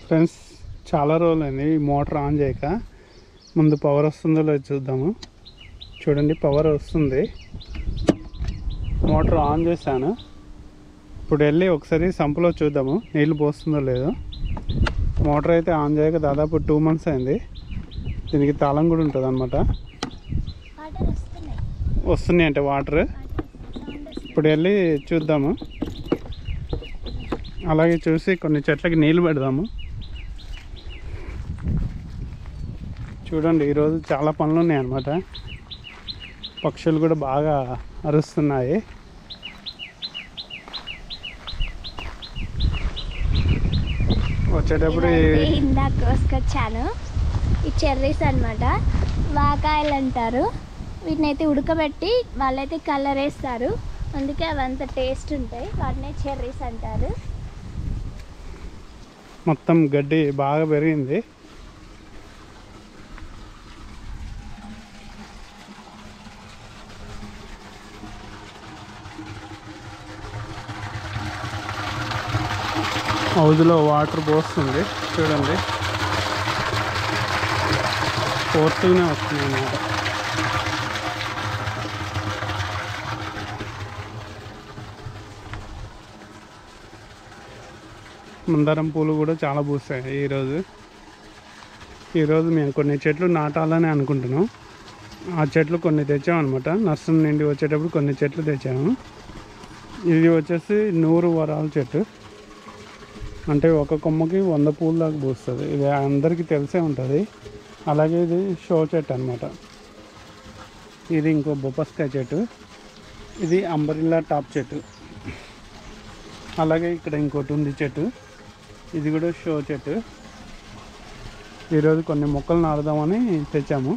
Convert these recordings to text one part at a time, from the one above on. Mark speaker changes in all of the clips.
Speaker 1: Friends, చాలా రోజులైంది ఈ మోటార్ ఆన్ చేయక. ముందు పవర్ వస్తుందో లేదో చూద్దాము. చూడండి, పవర్ వస్తుంది. మోటార్ ఆన్ చేశాను. ఇప్పుడు వెళ్ళి ఒకసారి సంపులో చూద్దాము నీళ్ళు పోస్తుందో లేదో. మోటార్ అయితే ఆన్ చేయక దాదాపు 2 months అయింది. దీనికి తాళం కూడా ఉంటుంది అన్నమాట. వస్తున్నాయి అంటే వాటర్. ఇప్పుడు వెళ్ళి చూద్దాము. అలాగే చూసి కొన్ని చెట్లకి నీళ్ళు పెడదాము. చూడండి, ఈరోజు చాలా పనులు ఉన్నాయి అన్నమాట. పక్షులు కూడా బాగా అరుస్తున్నాయి. వచ్చేటప్పుడు
Speaker 2: ఇందాక కోసుకొచ్చాను. ఈ చెర్రీస్ అన్నమాట, వాకాయలు అంటారు. వీటిని అయితే ఉడకబెట్టి వాళ్ళైతే కలర్ వేస్తారు, అందుకే అవి అంత టేస్ట్ ఉంటాయి. వాటిని చెర్రీస్ అంటారు.
Speaker 1: మొత్తం గడ్డి బాగా పెరిగింది. హౌజ్లో వాటర్ పోస్తుంది. చూడండి, ఫోర్స్గానే వస్తుంది అన్నమాట. మందారం పూలు కూడా చాలా పూస్తాయి ఈరోజు మేము కొన్ని చెట్లు నాటాలని అనుకుంటున్నాం. ఆ చెట్లు కొన్ని తెచ్చామన్నమాట. నర్సరీ నుండి వచ్చేటప్పుడు కొన్ని చెట్లు తెచ్చాము. ఇది వచ్చేసి 100 వరాల చెట్టు, అంటే ఒక కొమ్మకి 100 పూలు దాకా పూస్తుంది. ఇది అందరికీ తెలిసే ఉంటుంది. అలాగే ఇది షో చెట్టు అన్నమాట. ఇది ఇంకో బొప్పస్కాయ చెట్టు. ఇది అంబరిల్లా టాప్ చెట్టు. అలాగే ఇక్కడ ఇంకోటి ఉంది చెట్టు, ఇది కూడా షో చెట్టు. ఈరోజు కొన్ని మొక్కలు నాటుదామని తెచ్చాము.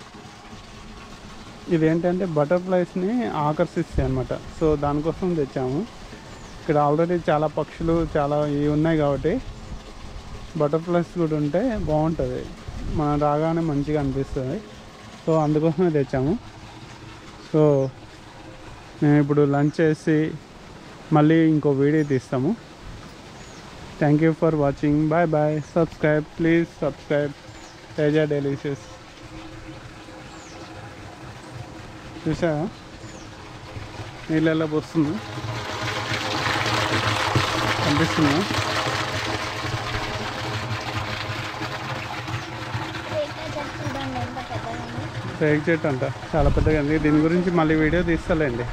Speaker 1: ఇదేంటంటే బటర్ఫ్లైస్ని ఆకర్షిస్తాయి అన్నమాట. సో దానికోసం తెచ్చాము. ఇక్కడ ఆల్రెడీ చాలా పక్షులు చాలా ఇవి ఉన్నాయి కాబట్టి బటర్ఫ్లైస్ కూడా ఉంటే బాగుంటుంది, మనం రాగానే మంచిగా అనిపిస్తుంది. సో అందుకోసమే తెచ్చాము. సో మేము ఇప్పుడు లంచ్ చేసి మళ్ళీ ఇంకో వీడియో తీస్తాము. Thank you for watching. Bye bye. Subscribe, please subscribe Teja delicious. చూసా నీళ్ళు ఎలా పోస్తుంది, కనిపిస్తుందా? రేగు చెట్టు అంట, చాలా పెద్దగా ఉంది. దీని గురించి మళ్ళీ వీడియో తీస్తాలేండి.